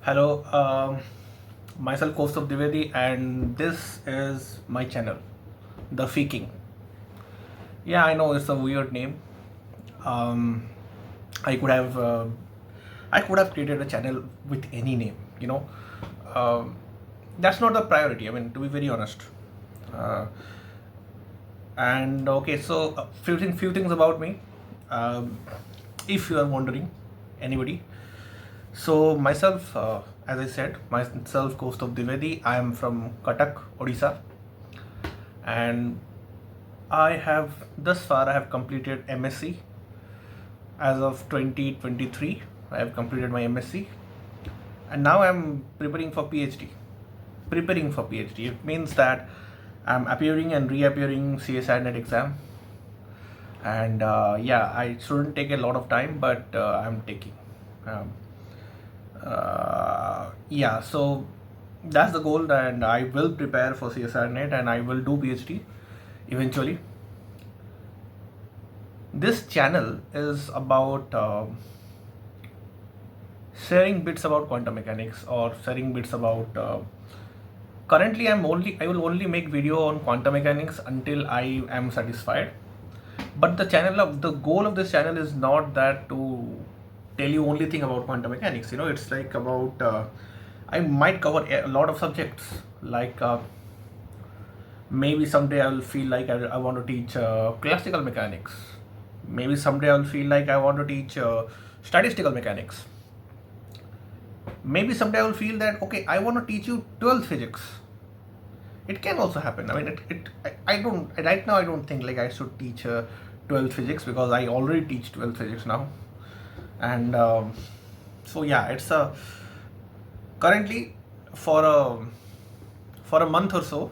Hello, myself Kaustav Dwivedi, and this is my channel, The Faking. Yeah, I know it's a weird name. Um, I could have created a channel with any name. Um, that's not the priority. I mean, to be very honest. Uh, and okay, so few things about me. Um, if you are wondering, anybody. So myself, as I said, myself Kaustav Dwivedi. I am from Cuttack, Odisha, and I have completed MSc as of 2023. I have completed my MSc, and now I'm preparing for PhD. Preparing for PhD. It means that I'm appearing and reappearing CSIR-NET exam, and yeah, I shouldn't take a lot of time, but I'm taking. Um, yeah, so that's the goal, and I will prepare for CSIR-NET and I will do PhD eventually. This channel is about sharing bits about quantum mechanics or sharing bits about. Currently, I will only make video on quantum mechanics until I am satisfied. But the goal of this channel is not that to tell you only thing about quantum mechanics. It's like about I might cover a lot of subjects. Like maybe someday I will feel like I want to teach classical mechanics. Maybe someday I will feel like I want to teach statistical mechanics. Maybe someday I will feel that okay, I want to teach you 12th physics. It can also happen. I mean, I don't right now. I don't think like I should teach 12th physics because I already teach 12th physics now, and so yeah, it's currently for a month or so.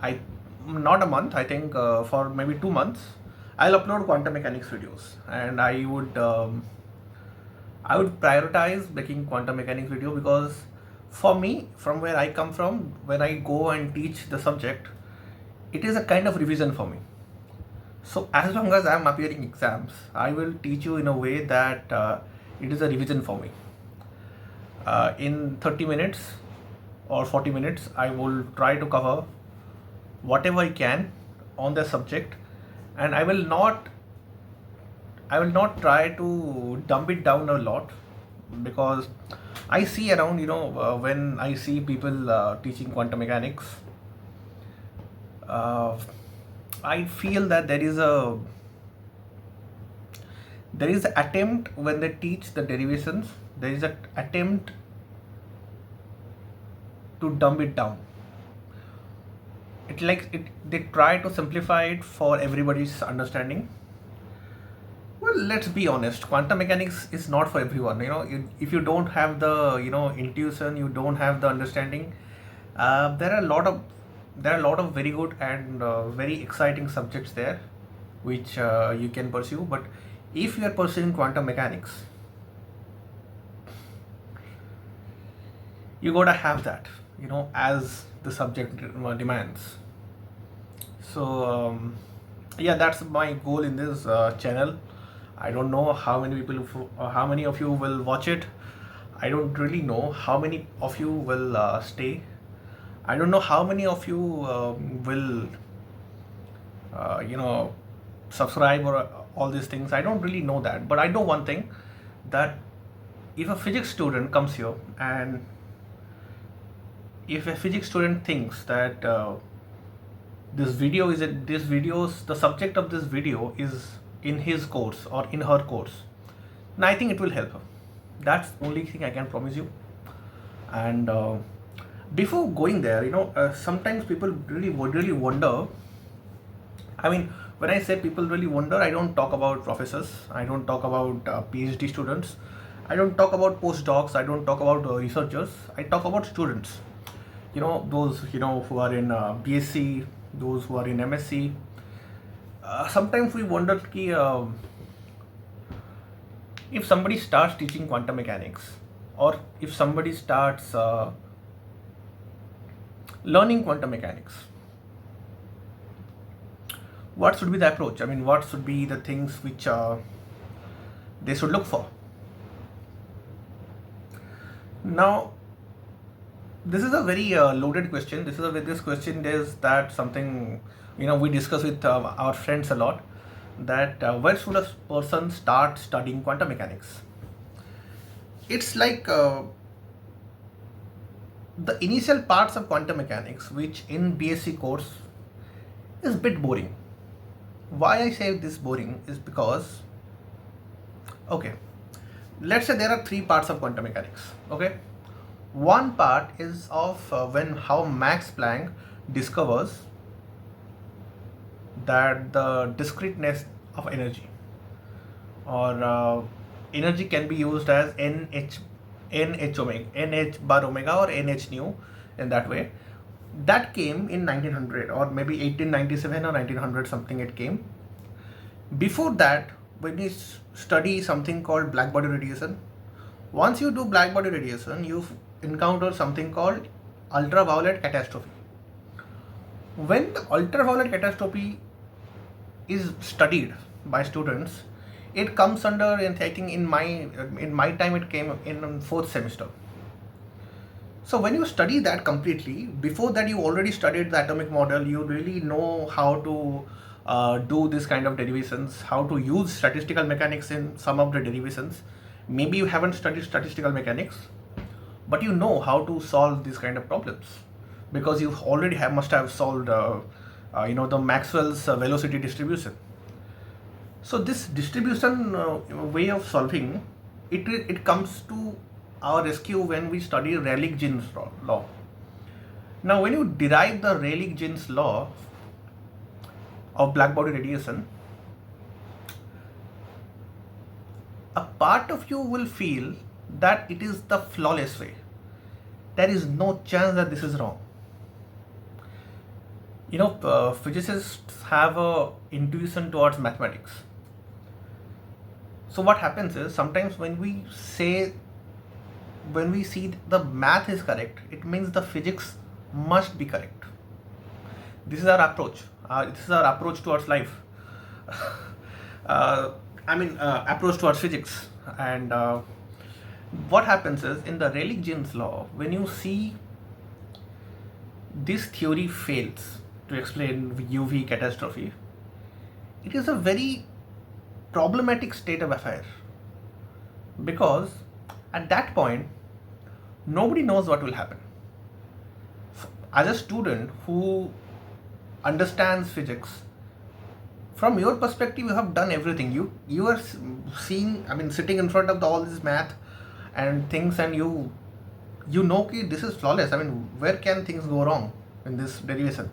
I Not a month. I think for maybe 2 months, I'll upload quantum mechanics videos, and I would prioritize making quantum mechanics video because for me, from where I come from, when I go and teach the subject, it is a kind of revision for me. So as long as I'm appearing exams, I will teach you in a way that it is a revision for me. In 30 minutes or 40 minutes, I will try to cover whatever I can on the subject, and I will not try to dumb it down a lot because I see around, when I see people teaching quantum mechanics, uh, I feel that there is an attempt when they teach the derivations, there is an attempt to dumb it down. They try to simplify it for everybody's understanding. Well, let's be honest. Quantum mechanics is not for everyone. If you don't have the intuition, you don't have the understanding. There are a lot of very good and very exciting subjects there, which you can pursue. But if you are pursuing quantum mechanics, you gotta have that, as the subject demands. So yeah, that's my goal in this channel. I don't know how many of you will watch it. I don't really know how many of you will stay. I don't know how many of you will subscribe or all these things. I don't really know that, but I know one thing, that if a physics student comes here and if a physics student thinks that the subject of this video is in his course or in her course, and I think it will help her. That's the only thing I can promise you. And before going there, sometimes people really wonder. I mean, when I say people really wonder, I don't talk about professors, I don't talk about PhD students, I don't talk about postdocs, I don't talk about researchers, I talk about students. Those who are in BSc, those who are in MSc. Sometimes we wonder if somebody starts teaching quantum mechanics, or if somebody starts learning quantum mechanics, what should be the approach? I mean, what should be the things which they should look for? Now, this is a very loaded question. This question is that something we discuss with our friends a lot. That where should a person start studying quantum mechanics? It's like the initial parts of quantum mechanics, which in BSc course is a bit boring. Why I say this boring is because, okay, let's say there are three parts of quantum mechanics. Okay, one part is of when how Max Planck discovers that the discreteness of energy, or energy can be used as nh bar omega or nh nu, in that way. That came in 1900 or maybe 1897 or 1900 something it came. Before that, when you study something called black body radiation, once you do black body radiation, you encounter something called ultraviolet catastrophe. When the ultraviolet catastrophe is studied by students, it comes under, and I think in my time it came in fourth semester. So when you study that completely, before that you already studied the atomic model, you really know how to do this kind of derivations, how to use statistical mechanics in some of the derivations. Maybe you haven't studied statistical mechanics, but you know how to solve these kind of problems because you already must have solved the Maxwell's velocity distribution. So this distribution way of solving it comes to our rescue when we study Rayleigh-Jeans law. Now, when you derive the Rayleigh-Jeans law of black body radiation, a part of you will feel that it is the flawless way. There is no chance that this is wrong. Physicists have a intuition towards mathematics. So what happens is sometimes when we see the math is correct, it means the physics must be correct. This is our approach. This is our approach towards life. Approach towards physics. And what happens is in the Rayleigh-Jeans law, when you see this theory fails to explain UV catastrophe, it is a very problematic state of affair, because at that point nobody knows what will happen. As a student who understands physics, from your perspective you have done everything. You are seeing, sitting in front of all this math and things, and you know that this is flawless. Where can things go wrong in this derivation?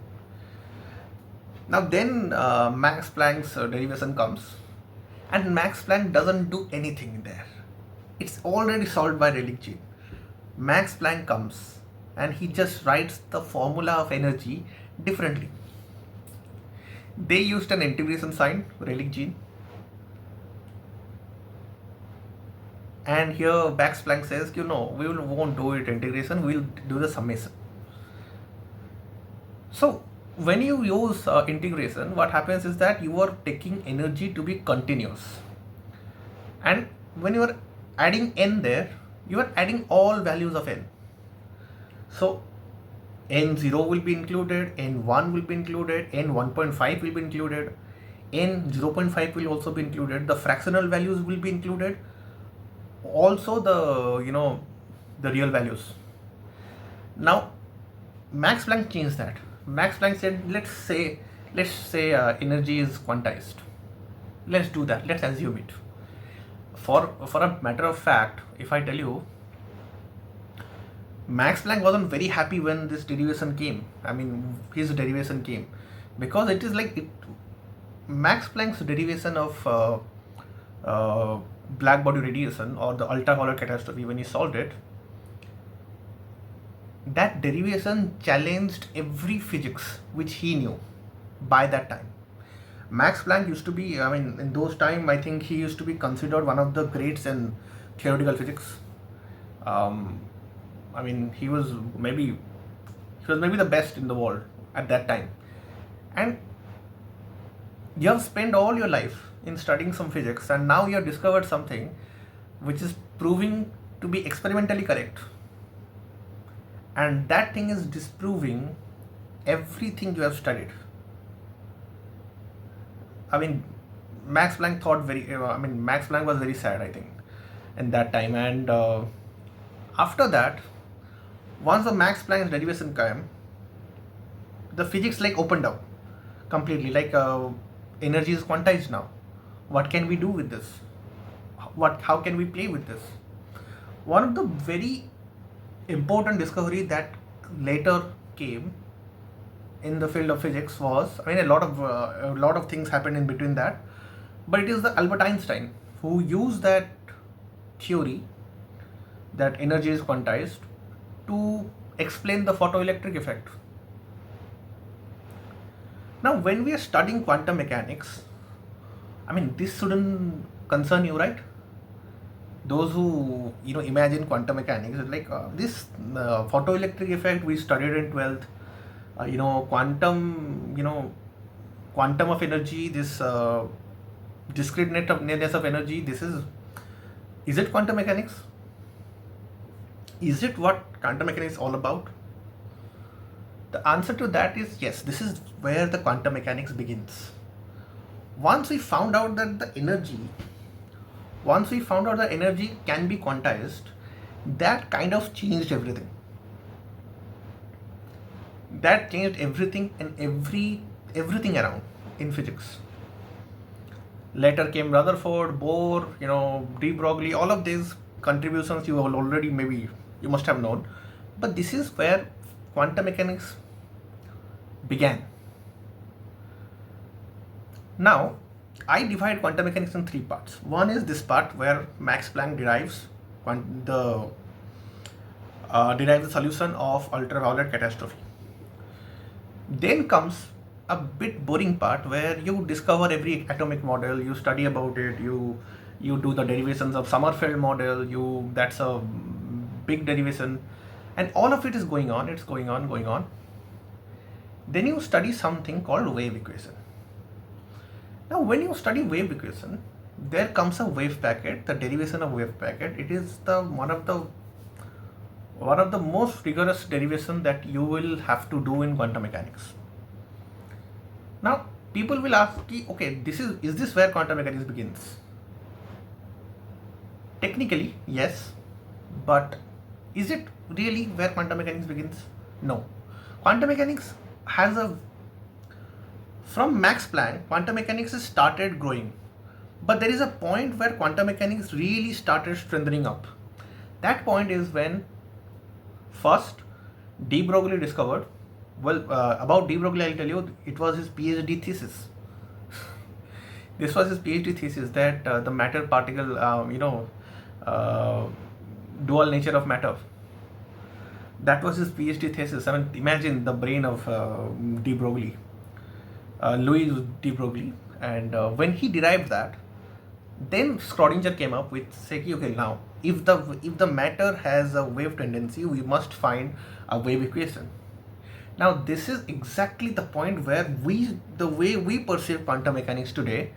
Now then Max Planck's derivation comes, and Max Planck doesn't do anything there. It's already solved by Rayleigh-Jeans. Max Planck comes and he just writes the formula of energy differently. They used an integration sign, Rayleigh-Jeans, and here Max Planck says, won't do it integration, we'll do the summation. So when you use integration, what happens is that you are taking energy to be continuous, and when you are adding n there, you are adding all values of n. So n0 will be included, n1 will be included, n1.5 will be included, n0.5 will also be included, the fractional values will be included, also the real values. Now Max Planck changed that. Max Planck said, let's say energy is quantized. Let's do that. Let's assume it. For a matter of fact, if I tell you, Max Planck wasn't very happy when this derivation came. His derivation came, because it is like Max Planck's derivation of black body radiation or the ultraviolet catastrophe, when he solved it, that derivation challenged every physics which he knew by that time. Max Planck used to be, in those time, I think he used to be considered one of the greats in theoretical physics. He was maybe the best in the world at that time. And you have spent all your life in studying some physics, and now you have discovered something which is proving to be experimentally correct. and that thing is disproving everything you have studied. I mean, Max Planck thought Max Planck was very sad, I think, in that time. And after that, once the Max Planck's derivation came, the physics like opened up completely. Like energy is quantized now. What can we do with this? How can we play with this? One of the very important discovery that later came in the field of physics was, I mean, a lot of things happened in between that, but it is the Albert Einstein who used that theory that energy is quantized to explain the photoelectric effect. Now, when we are studying quantum mechanics, I mean, this shouldn't concern you, right? Those who imagine quantum mechanics, it's like this photoelectric effect we studied in 12th, quantum of energy, this discrete netness of energy. Is it quantum mechanics? Is it what quantum mechanics is all about? The answer to that is yes. This is where the quantum mechanics begins. Once we found out that the energy can be quantized, that kind of changed everything. That changed everything and everything around in physics. Later came Rutherford, Bohr, de Broglie, all of these contributions you already maybe you must have known. But this is where quantum mechanics began. Now, I divide quantum mechanics in three parts. One is this part where Max Planck derives the solution of ultraviolet catastrophe. Then comes a bit boring part where you discover every atomic model, you study about it, you do the derivations of Sommerfeld model, that's a big derivation, and all of it is going on. Then you study something called wave equation. Now, when you study wave equation, there comes a wave packet, the derivation of wave packet. It is one of the most rigorous derivation that you will have to do in quantum mechanics. Now, people will ask, okay, is this where quantum mechanics begins? Technically, yes, but is it really where quantum mechanics begins? No. Quantum mechanics from Max Planck, quantum mechanics has started growing. But there is a point where quantum mechanics really started strengthening up. That point is when first de Broglie discovered, about de Broglie I'll tell you, it was his PhD thesis. This was his PhD thesis that the matter particle, dual nature of matter. That was his PhD thesis. I mean, imagine the brain of de Broglie, Louis de Broglie, and when he derived that, then Schrödinger came up with saying, okay, now if the matter has a wave tendency, we must find a wave equation. Now, this is exactly the point where the way we perceive quantum mechanics today,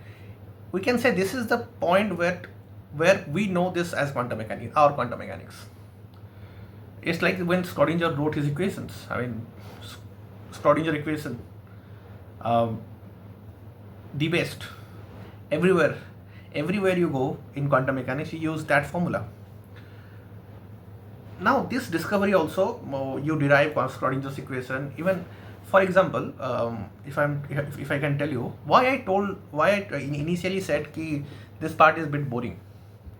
we can say this is the point where we know this as quantum mechanics, our quantum mechanics. It's like when Schrödinger wrote his equations. I mean, Schrödinger equation, the best. Everywhere you go in quantum mechanics, you use that formula. Now, this discovery also, you derive Schrödinger's equation. Even, for example, if I can tell you why I initially said that this part is a bit boring,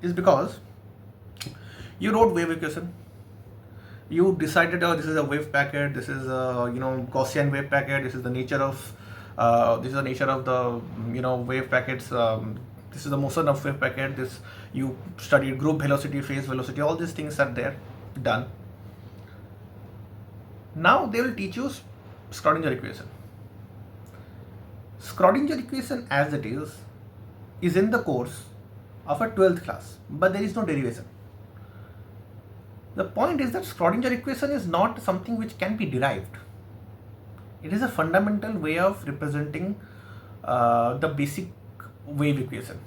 is because you wrote wave equation. You decided, oh, this is a wave packet. This is a Gaussian wave packet. This is the nature of the wave packets. This is the motion of wave packet. You studied group velocity, phase velocity. All these things are there, done. Now they will teach you Schrödinger equation. Schrödinger equation as it is in the course of a 12th class, but there is no derivation. The point is that Schrödinger equation is not something which can be derived. It is a fundamental way of representing the basic wave equation.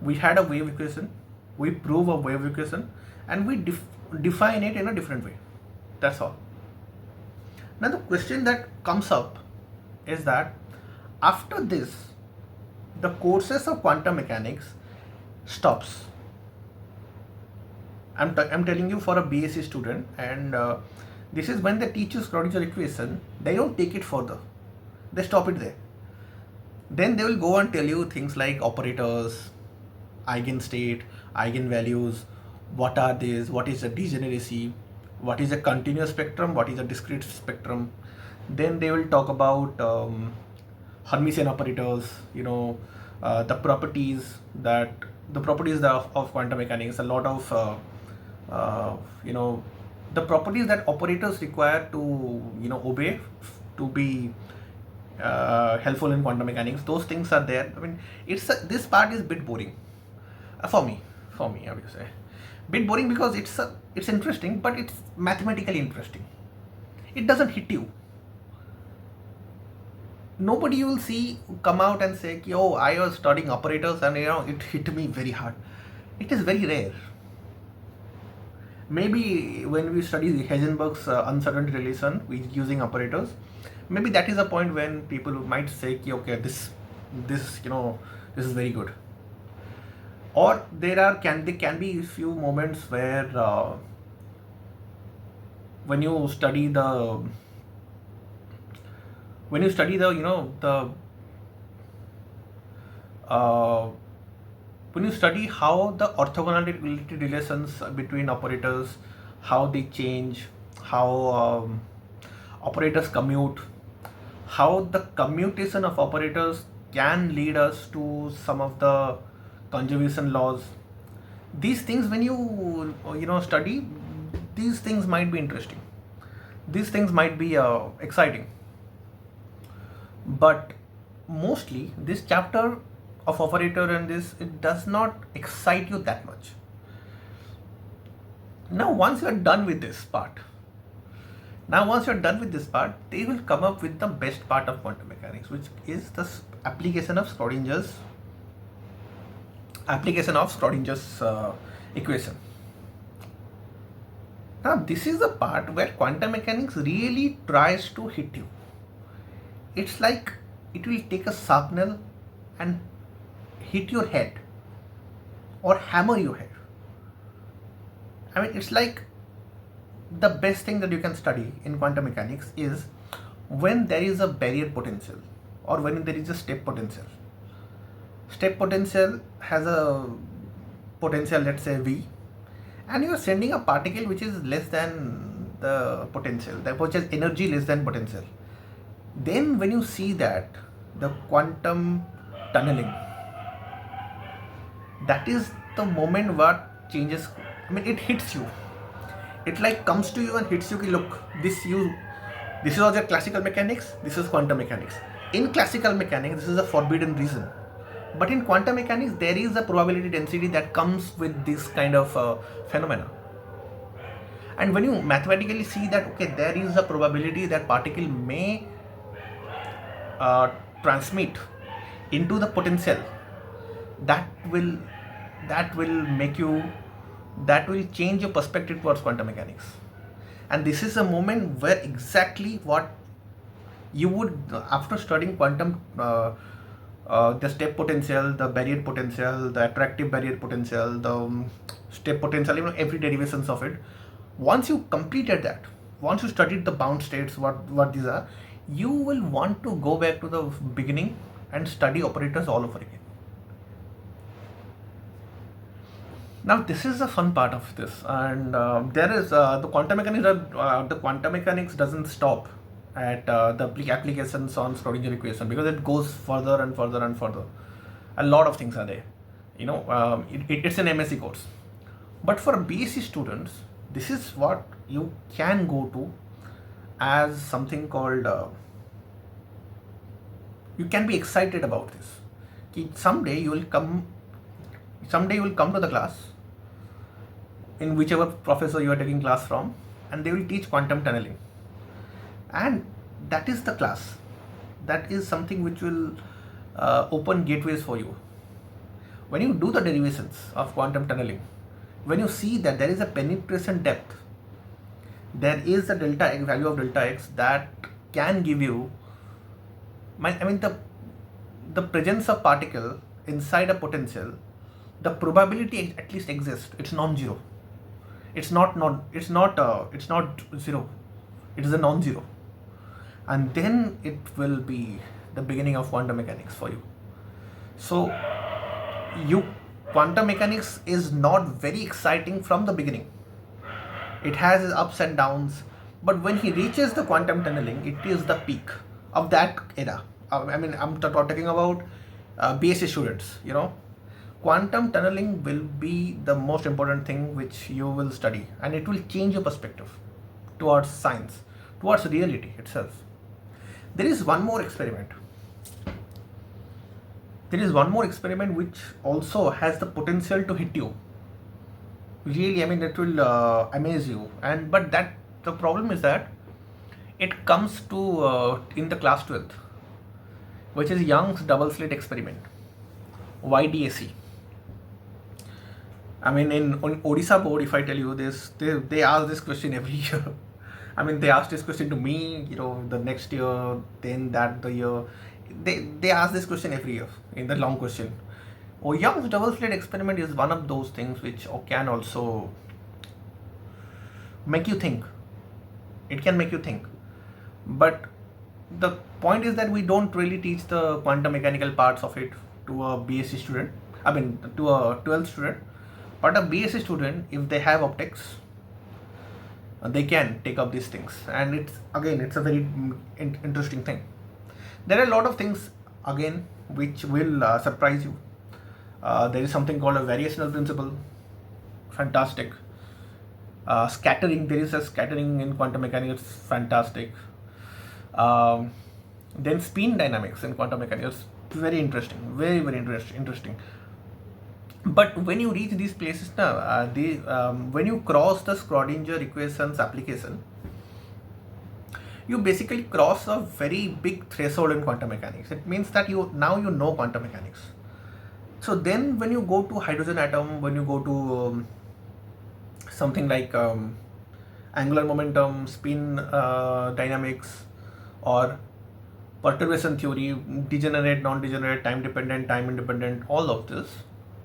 We had a wave equation, we prove a wave equation, and we define it in a different way. That's all. Now the question that comes up is that after this, the courses of quantum mechanics stops. I'm telling you for a BSc student, and this is when they teach you Schrödinger equation, they don't take it further. They stop it there. Then they will go and tell you things like operators, eigenstate, eigenvalues, what are these, what is the degeneracy, what is a continuous spectrum, what is a discrete spectrum. Then they will talk about Hermitian operators, the properties of quantum mechanics, a lot of the properties that operators require to obey to be helpful in quantum mechanics. Those things are there. I mean, this part is a bit boring for me. I would say bit boring because it's interesting, but it's mathematically interesting. It doesn't hit you. Nobody you will see come out and say, "Oh, I was studying operators and it hit me very hard." It is very rare. Maybe when we study Heisenberg's uncertainty relation with using operators, maybe that is a point when people might say, "Okay, this is very good." Or there can be few moments where when you study the when you study the when you study how the orthogonality relations between operators, how they change, how operators commute, how the commutation of operators can lead us to some of the conservation laws. These things, when you study, these things might be interesting. These things might be exciting. But mostly this chapter of operator and it does not excite you that much. Now once you are done with this part, they will come up with the best part of quantum mechanics, which is the application of Schrödinger's equation. Now this is the part where quantum mechanics really tries to hit you. It's like it will take a sharpener and hit your head or hammer your head. I mean, it's like the best thing that you can study in quantum mechanics is when there is a barrier potential or when there is a step potential. Step potential has a potential, let's say V, and you are sending a particle which is less than the potential, which has energy less than potential. Then when you see that, the quantum tunneling, that is the moment what changes. I mean, it hits you. It like comes to you and hits you. Look, this is all your classical mechanics. This is quantum mechanics. In classical mechanics, this is a forbidden reason. But in quantum mechanics, there is a probability density that comes with this kind of phenomena. And when you mathematically see that, okay, there is a probability that particle may transmit into the potential, that will change your perspective towards quantum mechanics. And this is a moment where exactly what you would, after studying quantum, the step potential, the barrier potential, the attractive barrier potential, the step potential, every derivations of it. Once you completed that, once you studied the bound states, what these are, you will want to go back to the beginning and study operators all over again. Now this is the fun part of this, and there is the quantum mechanics doesn't stop at the applications on Schrödinger equation, because it goes further and further and further. A lot of things are there. It's an MSc course, but for BSc students, this is what you can go to as something called. You can be excited about this. Someday you will come to the class in whichever professor you are taking class from, and they will teach quantum tunneling. And that is the class. That is something which will open gateways for you. When you do the derivations of quantum tunneling, when you see that there is a penetration depth, there is a delta x value of delta x that can give you the presence of particle inside a potential. The probability at least exists. It's non-zero. It's not zero. It is a non-zero, and then it will be the beginning of quantum mechanics for you. So quantum mechanics is not very exciting from the beginning. It has its ups and downs, but when he reaches the quantum tunneling, it is the peak of that era. I'm talking about BSc students. Quantum tunneling will be the most important thing which you will study, and it will change your perspective towards science, towards reality itself. There is one more experiment. Which also has the potential to hit you. Really, it will amaze you. But the problem is that it comes to in the class 12th, which is Young's double slit experiment, YDAC. In Odisha board, if I tell you this, they ask this question every year. They asked this question to me, the next year, then the year. They ask this question every year in the long question. Young's double slit experiment is one of those things which can also make you think. It can make you think. But the point is that we don't really teach the quantum mechanical parts of it to a BSc student, to a 12th student. But a BSc student, if they have optics, they can take up these things. And it's a very interesting thing. There are a lot of things, again, which will surprise you. There is something called a variational principle. Fantastic. Scattering, there is a scattering in quantum mechanics. Fantastic. Then spin dynamics in quantum mechanics. Very interesting. Very, very interesting. But when you reach these places now, when you cross the Schrödinger equations application, you basically cross a very big threshold in quantum mechanics. It means that you know quantum mechanics. So then when you go to hydrogen atom, when you go to something like angular momentum, spin dynamics, or perturbation theory, degenerate, non-degenerate, time dependent, time independent, all of this,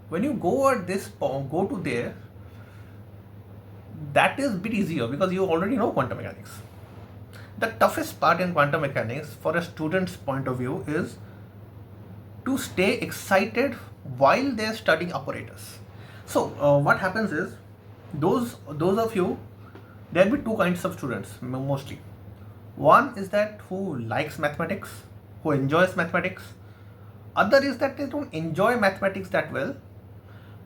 when you go to there, that is a bit easier because you already know quantum mechanics. The toughest part in quantum mechanics for a student's point of view is to stay excited while they are studying operators. So what happens is, those of you, there will be two kinds of students mostly. One is that who likes mathematics, who enjoys mathematics. Other is that they don't enjoy mathematics that well,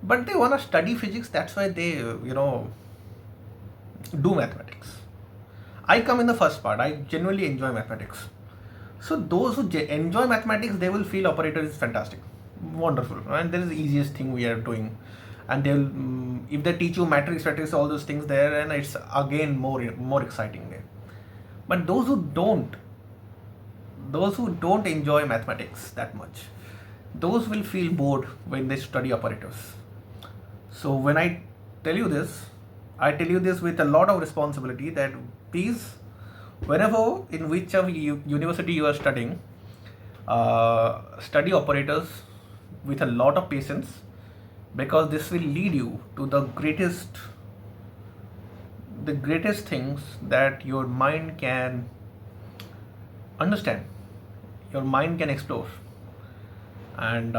but they want to study physics. That's why they do mathematics. I come in the first part. I genuinely enjoy mathematics. So those who enjoy mathematics, they will feel operator is fantastic, wonderful, and that is the easiest thing we are doing. And they'll if they teach you matrix, all those things there, and it's again more exciting there. But those who don't enjoy mathematics that much, those will feel bored when they study operators. So when I tell you this, I tell you this with a lot of responsibility that please, whenever in whichever university you are studying, study operators with a lot of patience, because this will lead you to the greatest things that your mind can understand, your mind can explore. And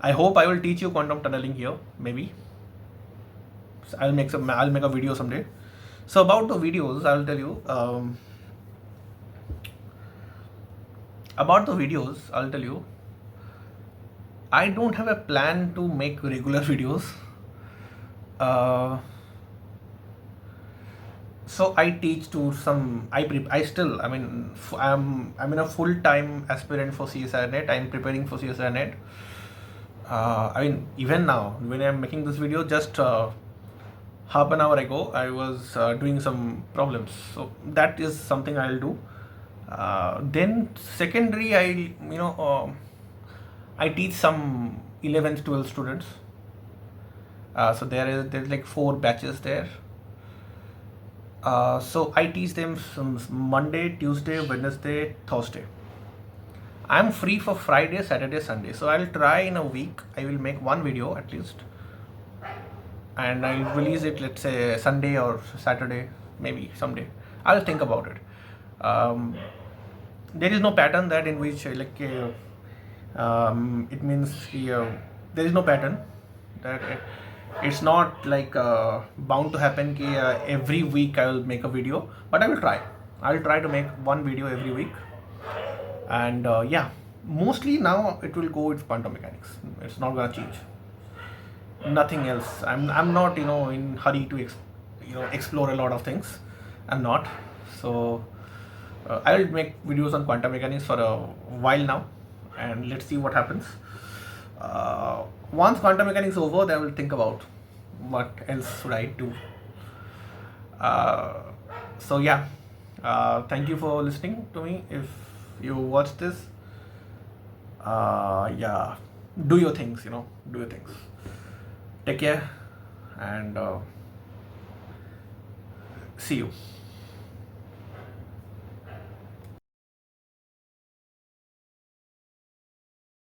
I hope I will teach you quantum tunneling here. Maybe I'll make a video someday. So about the videos, I'll tell you. I don't have a plan to make regular videos. So I teach to some. I'm in a full-time aspirant for CSIR-NET. I'm preparing for CSIR-NET. Even now, when I'm making this video, just half an hour ago, I was doing some problems. So that is something I'll do. Then secondary, I teach some 11th, 12th students. So there's like 4 batches there. So I teach them some Monday, Tuesday, Wednesday, Thursday. I'm free for Friday, Saturday, Sunday. So I'll try in a week. I will make one video at least, and I'll release it. Let's say Sunday or Saturday, maybe someday. I'll think about it. Um, there is no pattern that in which it means there is no pattern that it's not like bound to happen every week I will make a video, but I'll try to make one video every week. And yeah, mostly now it will go with quantum mechanics. It's not gonna change, nothing else. I'm not in hurry to explore a lot of things. I'm not. So I will make videos on quantum mechanics for a while now, and let's see what happens. Once quantum mechanics is over, then I will think about what else should I do. So yeah, thank you for listening to me. If you watch this, yeah, do your things. Do your things. Take care, and see you.